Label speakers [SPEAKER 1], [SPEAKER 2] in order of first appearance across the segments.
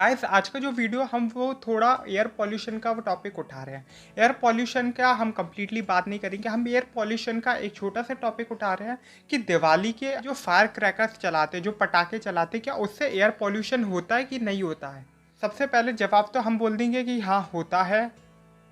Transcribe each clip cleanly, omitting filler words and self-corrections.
[SPEAKER 1] आज का जो वीडियो हम वो थोड़ा एयर पॉल्यूशन का वो टॉपिक उठा रहे हैं। एयर पॉल्यूशन का हम कंप्लीटली बात नहीं करेंगे, हम एयर पॉल्यूशन का एक छोटा सा टॉपिक उठा रहे हैं कि दिवाली के जो फायर क्रैकर्स चलाते हैं, जो पटाखे चलाते हैं, क्या उससे एयर पॉल्यूशन होता है कि नहीं होता है। सबसे पहले जवाब तो हम बोल देंगे कि हाँ होता है।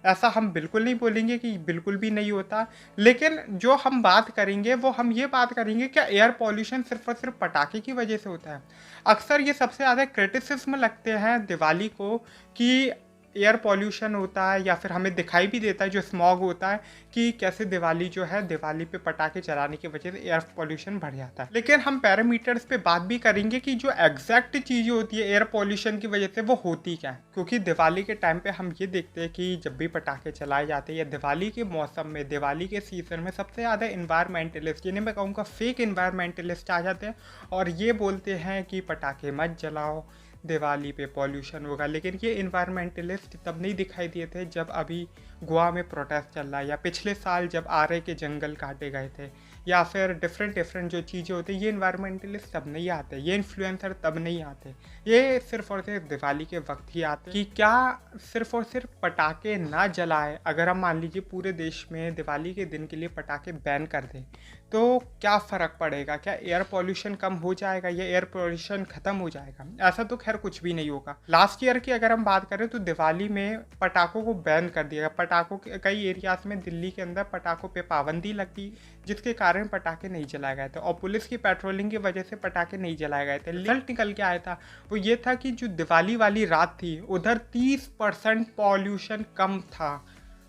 [SPEAKER 1] ऐसा हम बिल्कुल नहीं बोलेंगे कि बिल्कुल भी नहीं होता। लेकिन जो हम बात करेंगे वो हम ये बात करेंगे क्या एयर पॉल्यूशन सिर्फ और सिर्फ पटाखे की वजह से होता है। अक्सर ये सबसे ज़्यादा क्रिटिसिज्म लगते हैं दिवाली को कि एयर पॉल्यूशन होता है, या फिर हमें दिखाई भी देता है जो स्मॉग होता है कि कैसे दिवाली जो है, दिवाली पे पटाखे चलाने की वजह से एयर पॉल्यूशन बढ़ जाता है। लेकिन हम पैरामीटर्स पे बात भी करेंगे कि जो एग्जैक्ट चीज़ें होती है एयर पॉल्यूशन की वजह से वो होती क्या है। क्योंकि दिवाली के टाइम पे हम ये देखते हैं कि जब भी पटाखे चलाए जाते हैं या दिवाली के मौसम में, दिवाली के सीज़न में सबसे ज़्यादा इन्वायरमेंटलिस्ट, जिन्हें मैं कहूँगा फेक इन्वायरमेंटलिस्ट आ जाते हैं और ये बोलते हैं कि पटाखे मत जलाओ, दिवाली पे पॉल्यूशन होगा। लेकिन ये इन्वायरमेंटलिस्ट तब नहीं दिखाई दिए थे जब अभी गोवा में प्रोटेस्ट चल रहा है, या पिछले साल जब आरे के जंगल काटे गए थे, या फिर डिफरेंट जो चीज़ें होती हैं। ये इन्वायरमेंटलिस्ट तब नहीं आते, ये इन्फ्लुएंसर तब नहीं आते, ये सिर्फ और सिर्फ दिवाली के वक्त ही आते कि क्या सिर्फ और सिर्फ पटाखे ना जलाए। अगर हम मान लीजिए पूरे देश में दिवाली के दिन के लिए पटाखे बैन कर दें तो क्या फ़र्क पड़ेगा? क्या एयर पॉल्यूशन कम हो जाएगा या एयर पॉल्यूशन ख़त्म हो जाएगा? ऐसा तो खैर कुछ भी नहीं होगा। लास्ट ईयर की अगर हम बात करें तो दिवाली में पटाखों को बैन कर दिया गया। पटाखों के कई एरियाज़ में दिल्ली के अंदर पटाखों पे पाबंदी लगी, जिसके कारण पटाखे नहीं जलाए गए थे और पुलिस की पेट्रोलिंग की वजह से पटाखे नहीं जलाए गए थे। रिजल्ट निकल के आया था वो ये था कि जो दिवाली वाली रात थी उधर 30% पॉल्यूशन कम था।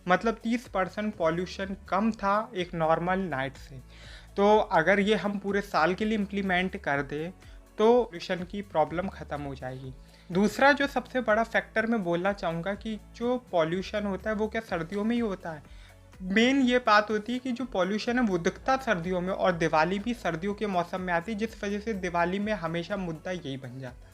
[SPEAKER 1] मतलब 30% पॉल्यूशन कम था एक नॉर्मल नाइट से। तो अगर ये हम पूरे साल के लिए इम्प्लीमेंट कर दें तो पॉल्यूशन की प्रॉब्लम ख़त्म हो जाएगी। दूसरा जो सबसे बड़ा फैक्टर मैं बोलना चाहूँगा कि जो पॉल्यूशन होता है वो क्या सर्दियों में ही होता है। मेन ये बात होती है कि जो पॉल्यूशन है वो दिखता सर्दियों में, और दिवाली भी सर्दियों के मौसम में आती है, जिस वजह से दिवाली में हमेशा मुद्दा यही बन जाता है।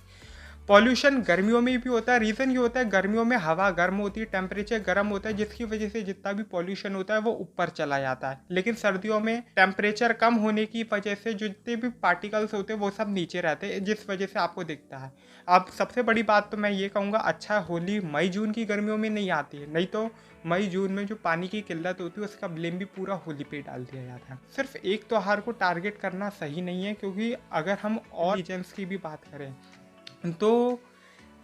[SPEAKER 1] पॉल्यूशन गर्मियों में भी होता है। रीज़न ये होता है गर्मियों में हवा गर्म होती है, टेम्परेचर गर्म होता है, जिसकी वजह से जितना भी पॉल्यूशन होता है वो ऊपर चला जाता है। लेकिन सर्दियों में टेम्परेचर कम होने की वजह से जो जितने भी पार्टिकल्स होते हैं वो सब नीचे रहते हैं, जिस वजह से आपको दिखता है। अब सबसे बड़ी बात तो मैं ये कहूँगा, अच्छा होली मई जून की गर्मियों में नहीं आती है, नहीं तो मई जून में जो पानी की किल्लत होती है उसका ब्लेम भी पूरा होली पे डाल दिया जाता है। सिर्फ एक त्यौहार को टारगेट करना सही नहीं है, क्योंकि अगर हम और रीजन्स की भी बात करें तो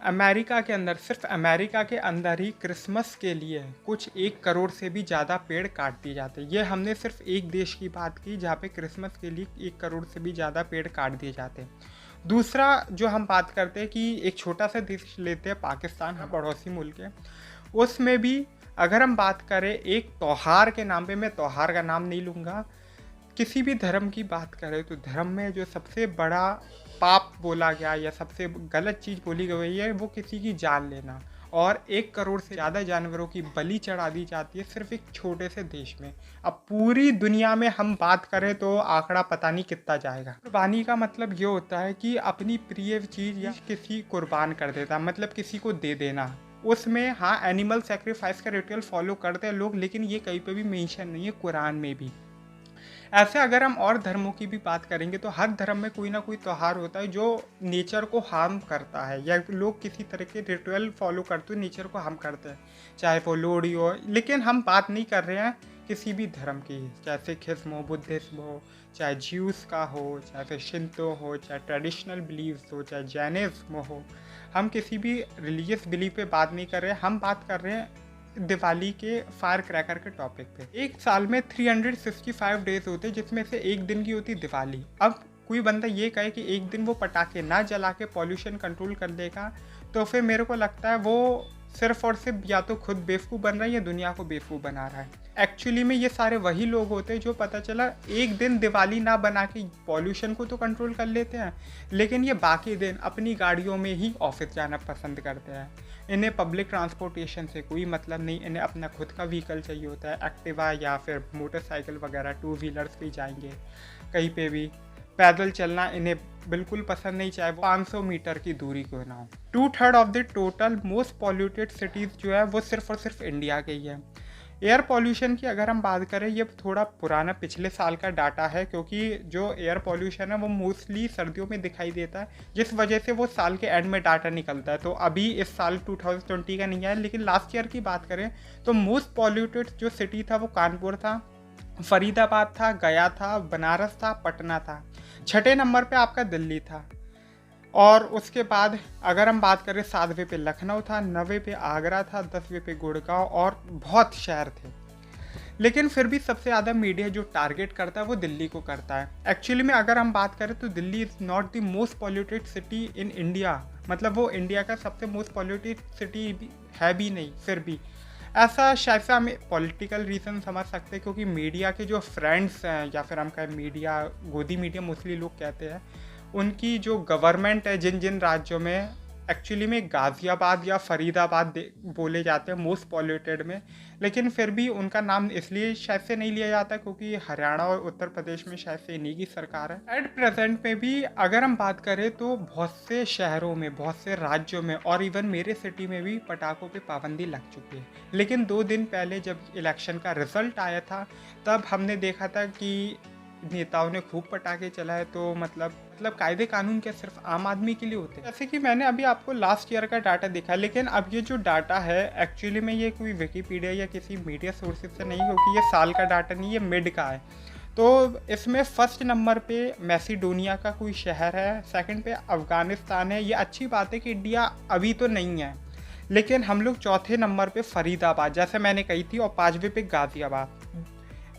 [SPEAKER 1] अमेरिका के अंदर, सिर्फ अमेरिका के अंदर ही क्रिसमस के लिए कुछ 1 करोड़ से भी ज़्यादा पेड़ काट दिए जाते हैं। ये हमने सिर्फ एक देश की बात की जहाँ पे क्रिसमस के लिए 1 करोड़ से भी ज़्यादा पेड़ काट दिए जाते हैं। दूसरा जो हम बात करते हैं कि एक छोटा सा देश लेते हैं पाकिस्तान, हम पड़ोसी मुल्क है, उसमें भी अगर हम बात करें एक त्यौहार के नाम पे, मैं त्यौहार का नाम नहीं लूँगा, किसी भी धर्म की बात करें तो धर्म में जो सबसे बड़ा पाप बोला गया या सबसे गलत चीज़ बोली गई है वो किसी की जान लेना, और 1 करोड़ से ज़्यादा जानवरों की बलि चढ़ा दी जाती है सिर्फ एक छोटे से देश में। अब पूरी दुनिया में हम बात करें तो आंकड़ा पता नहीं कितना जाएगा। कुर्बानी का मतलब ये होता है कि अपनी प्रिय चीज़ या किसी कुर्बान कर देता, मतलब किसी को दे देना। उसमें हाँ एनिमल सेक्रीफाइस का रिचुअल फॉलो करते हैं लोग, लेकिन ये कहीं पे भी मेंशन नहीं है कुरान में भी। ऐसे अगर हम और धर्मों की भी बात करेंगे तो हर धर्म में कोई ना कोई त्यौहार होता है जो नेचर को हार्म करता है, या लोग किसी तरह के रिचुअल फॉलो करते हुए नेचर को हार्म करते हैं, चाहे वो लोहड़ी हो। लेकिन हम बात नहीं कर रहे हैं किसी भी धर्म की, चाहे सिखिज्म हो, बुद्धिज्म हो, चाहे ज्यूस का हो, चाहे फिर शिंतो हो, चाहे ट्रेडिशनल बिलीव्स हो, चाहे जैनिज्म हो। हम किसी भी रिलीजियस बिलीव पे बात नहीं कर रहे हैं, हम बात कर रहे हैं दिवाली के फायर क्रैकर के टॉपिक पे। एक साल में 365 डेज होते हैं, जिसमें से एक दिन की होती दिवाली। अब कोई बंदा ये कहे कि एक दिन वो पटाखे ना जला के पॉल्यूशन कंट्रोल कर देगा, तो फिर मेरे को लगता है वो सिर्फ और सिर्फ या तो खुद बेवकूफ़ बन रहा है या दुनिया को बेवकूफ़ बना रहा है। एक्चुअली में ये सारे वही लोग होते हैं जो पता चला एक दिन दिवाली ना बना के पॉल्यूशन को तो कंट्रोल कर लेते हैं, लेकिन ये बाकी दिन अपनी गाड़ियों में ही ऑफिस जाना पसंद करते हैं। इन्हें पब्लिक ट्रांसपोर्टेशन से कोई मतलब नहीं, इन्हें अपना खुद का व्हीकल चाहिए होता है, एक्टिवा या फिर मोटरसाइकिल वगैरह, 2 व्हीलर्स पे जाएंगे कहीं पे भी। पैदल चलना इन्हें बिल्कुल पसंद नहीं, चाहे वो 500 मीटर की दूरी क्यों ना हो। 2/3 of the total most polluted cities जो है वो सिर्फ और सिर्फ इंडिया के ही है। एयर पॉल्यूशन की अगर हम बात करें, ये थोड़ा पुराना पिछले साल का डाटा है, क्योंकि जो एयर पॉल्यूशन है वो मोस्टली सर्दियों में दिखाई देता है, जिस वजह से वो साल के एंड में डाटा निकलता है। तो अभी इस साल 2020 का नहीं आया, लेकिन लास्ट ईयर की बात करें तो मोस्ट पॉल्यूटेड जो सिटी था वो कानपुर था, फरीदाबाद था, गया था, बनारस था, पटना था। छठे नंबर पे आपका दिल्ली था। और उसके बाद अगर हम बात करें 7वें पे लखनऊ था, 9वें पे आगरा था, 10वें पे गुड़गांव और बहुत शहर थे। लेकिन फिर भी सबसे ज़्यादा मीडिया जो टारगेट करता है वो दिल्ली को करता है। एक्चुअली में अगर हम बात करें तो Delhi is not the most polluted city in India, मतलब वो इंडिया का सबसे मोस्ट पॉल्यूटेड सिटी है भी नहीं। फिर भी ऐसा शायद से हम पॉलिटिकल रीज़न समझ सकते हैं, क्योंकि मीडिया के जो फ्रेंड्स हैं, या फिर हम कहें मीडिया, गोदी मीडिया मोस्टली लोग कहते हैं, उनकी जो गवर्नमेंट है जिन जिन राज्यों में, एक्चुअली में गाज़ियाबाद या फरीदाबाद बोले जाते हैं मोस्ट पॉल्यूटेड में, लेकिन फिर भी उनका नाम इसलिए शायद से नहीं लिया जाता क्योंकि हरियाणा और उत्तर प्रदेश में शायद से इन्हीं की सरकार है। एट प्रेजेंट में भी अगर हम बात करें तो बहुत से शहरों में, बहुत से राज्यों में और इवन मेरे सिटी में भी पटाखों पे पाबंदी लग चुकी है। लेकिन 2 दिन पहले जब इलेक्शन का रिजल्ट आया था, तब हमने देखा था कि नेताओं ने खूब पटाखे चलाए। तो मतलब कायदे कानून क्या सिर्फ आम आदमी के लिए होते हैं? जैसे कि मैंने अभी आपको लास्ट ईयर का डाटा दिखा, लेकिन अब ये जो डाटा है एक्चुअली में ये कोई विकीपीडिया या किसी मीडिया सोर्सेज से नहीं, क्योंकि ये साल का डाटा नहीं, ये मिड का है। तो इसमें फर्स्ट नंबर पे मैसिडोनिया का कोई शहर है, सेकंड पे अफगानिस्तान है। ये अच्छी बात है कि इंडिया अभी तो नहीं है, लेकिन हम लोग चौथे नंबर पे फरीदाबाद, जैसे मैंने कही थी, और 5वें पे गाज़ियाबाद,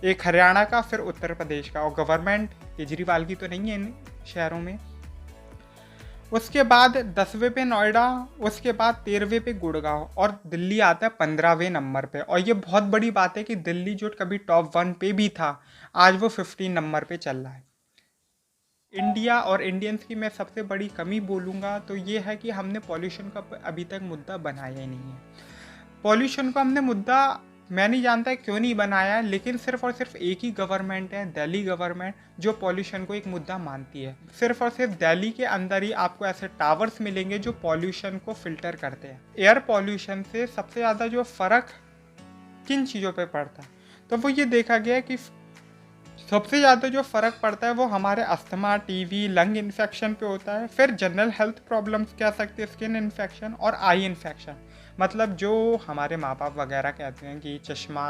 [SPEAKER 1] एक हरियाणा का, फिर उत्तर प्रदेश का। और गवर्नमेंट केजरीवाल की तो नहीं है इन शहरों में। उसके बाद 10वें पे नोएडा, उसके बाद 13वें पे गुड़गांव, और दिल्ली आता है 15वें नंबर पे। और ये बहुत बड़ी बात है कि दिल्ली जो कभी टॉप 1 पे भी था, आज वो 15 नंबर पे चल रहा है। इंडिया और इंडियंस की मैं सबसे बड़ी कमी बोलूँगा तो ये है कि हमने पॉल्यूशन का अभी तक मुद्दा बनाया ही नहीं है। पॉल्यूशन को हमने मुद्दा, मैं नहीं जानता क्यों नहीं बनाया, लेकिन सिर्फ और सिर्फ एक ही गवर्नमेंट है, दिल्ली गवर्नमेंट, जो पॉल्यूशन को एक मुद्दा मानती है। सिर्फ और सिर्फ दिल्ली के अंदर ही आपको ऐसे टावर्स मिलेंगे जो पॉल्यूशन को फिल्टर करते हैं। एयर पॉल्यूशन से सबसे ज़्यादा जो फ़र्क किन चीज़ों पे पड़ता है, तो वो ये देखा गया है कि सबसे ज़्यादा जो फ़र्क पड़ता है वो हमारे अस्थमा, टीवी, लंग इन्फेक्शन पे होता है। फिर जनरल हेल्थ प्रॉब्लम्स कह सकते हैं, स्किन इन्फेक्शन और आई इन्फेक्शन। मतलब जो हमारे माँ बाप वगैरह कहते हैं कि चश्मा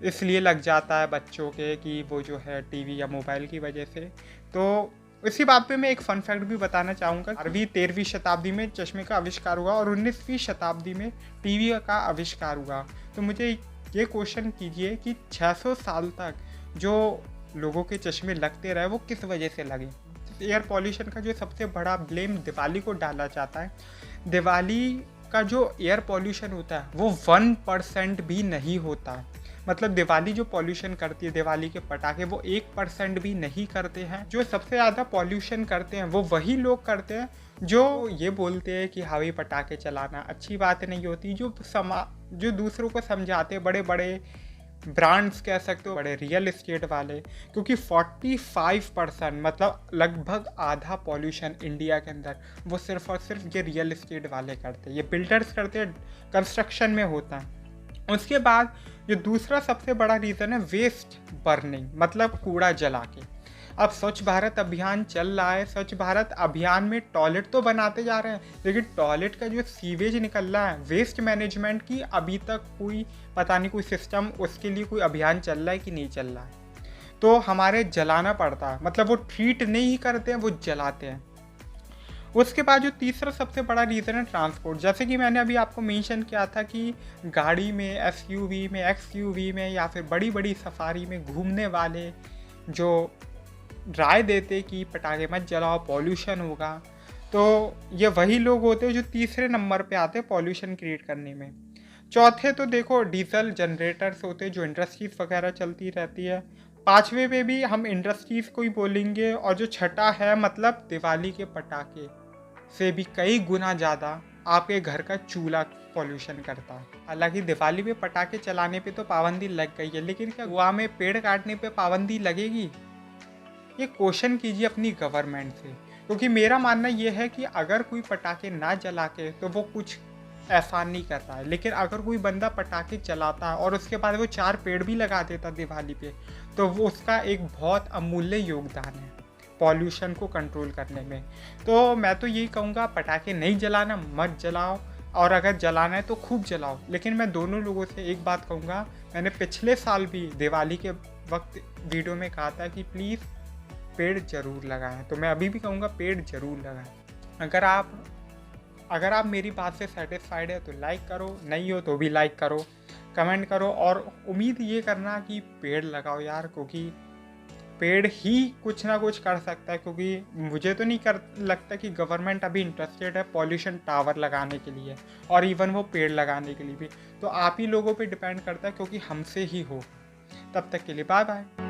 [SPEAKER 1] इसलिए लग जाता है बच्चों के कि वो जो है टीवी या मोबाइल की वजह से। तो इसी बात पे मैं एक फ़न फैक्ट भी बताना चाहूँगा। 12वीं-13वीं शताब्दी में चश्मे का आविष्कार हुआ और 19वीं शताब्दी में टीवी का आविष्कार हुआ। तो मुझे ये क्वेश्चन कीजिए कि 600 साल तक जो लोगों के चश्मे लगते रहे वो किस वजह से लगे? एयर पॉल्यूशन का जो सबसे बड़ा ब्लेम दिवाली को डाला जाता है। दिवाली का जो एयर पॉल्यूशन होता है वो 1% भी नहीं होता है। मतलब दिवाली जो पॉल्यूशन करती है, दिवाली के पटाखे, वो 1% भी नहीं करते हैं। जो सबसे ज़्यादा पॉल्यूशन करते हैं वो वही लोग करते हैं जो ये बोलते हैं कि हवाई पटाखे चलाना अच्छी बात नहीं होती, जो दूसरों को समझाते, बड़े बड़े ब्रांड्स कह सकते हो, बड़े रियल एस्टेट वाले। क्योंकि 45% मतलब लगभग आधा पॉल्यूशन इंडिया के अंदर वो सिर्फ और सिर्फ ये रियल एस्टेट वाले करते हैं, ये बिल्डर्स करते हैं, कंस्ट्रक्शन में होता है। उसके बाद जो दूसरा सबसे बड़ा रीज़न है वेस्ट बर्निंग, मतलब कूड़ा जला के। अब स्वच्छ भारत अभियान चल रहा है, स्वच्छ भारत अभियान में टॉयलेट तो बनाते जा रहे हैं, लेकिन टॉयलेट का जो सीवेज निकल रहा है, वेस्ट मैनेजमेंट की अभी तक कोई पता नहीं, कोई सिस्टम, उसके लिए कोई अभियान चल रहा है कि नहीं चल रहा है। तो हमारे जलाना पड़ता है, मतलब वो ट्रीट नहीं करते हैं, वो जलाते हैं। उसके बाद जो तीसरा सबसे बड़ा रीज़न है ट्रांसपोर्ट। जैसे कि मैंने अभी आपको मेंशन किया था कि गाड़ी में, एसयूवी में, एक्सयूवी में या फिर बड़ी बड़ी सफारी में घूमने वाले जो राय देते कि पटाखे मत जलाओ, पॉल्यूशन होगा, तो ये वही लोग होते हैं जो तीसरे नंबर पे आते हैं पॉल्यूशन क्रिएट करने में। चौथे तो देखो डीजल जनरेटर्स होते हैं जो इंडस्ट्रीज़ वगैरह चलती रहती है। 5वें पे भी हम इंडस्ट्रीज़ को ही बोलेंगे। और जो छठा है मतलब दिवाली के पटाखे से भी कई गुना ज़्यादा आपके घर का चूल्हा पॉल्यूशन करता है। हालांकि दिवाली पे पटाखे चलाने पे तो पाबंदी लग गई है, लेकिन क्या गोवा में पेड़ काटने पे पाबंदी लगेगी? ये क्वेश्चन कीजिए अपनी गवर्नमेंट से, क्योंकि मेरा मानना ये है कि अगर कोई पटाखे ना जला के तो वो कुछ एहसान नहीं कर रहा है। लेकिन अगर कोई बंदा पटाखे चलाता है और उसके बाद वो 4 पेड़ भी लगा देता दिवाली पे, तो वो उसका एक बहुत अमूल्य योगदान है पॉल्यूशन को कंट्रोल करने में। तो मैं तो यही कहूँगा, पटाखे नहीं जलाना, मत जलाओ, और अगर जलाना है तो खूब जलाओ। लेकिन मैं दोनों लोगों से एक बात कहूँगा, मैंने पिछले साल भी दिवाली के वक्त वीडियो में कहा था कि प्लीज़ पेड़ ज़रूर लगाएं, तो मैं अभी भी कहूँगा पेड़ ज़रूर लगाएं। अगर आप मेरी बात से सेटिस्फाइड है तो लाइक करो, नहीं हो तो भी लाइक करो, कमेंट करो, और उम्मीद ये करना कि पेड़ लगाओ यार, क्योंकि पेड़ ही कुछ ना कुछ कर सकता है। क्योंकि मुझे तो नहीं लगता कि गवर्नमेंट अभी इंटरेस्टेड है पॉल्यूशन टावर लगाने के लिए, और इवन वो पेड़ लगाने के लिए भी। तो आप ही लोगों पे डिपेंड करता है, क्योंकि हमसे ही हो। तब तक के लिए बाय बाय।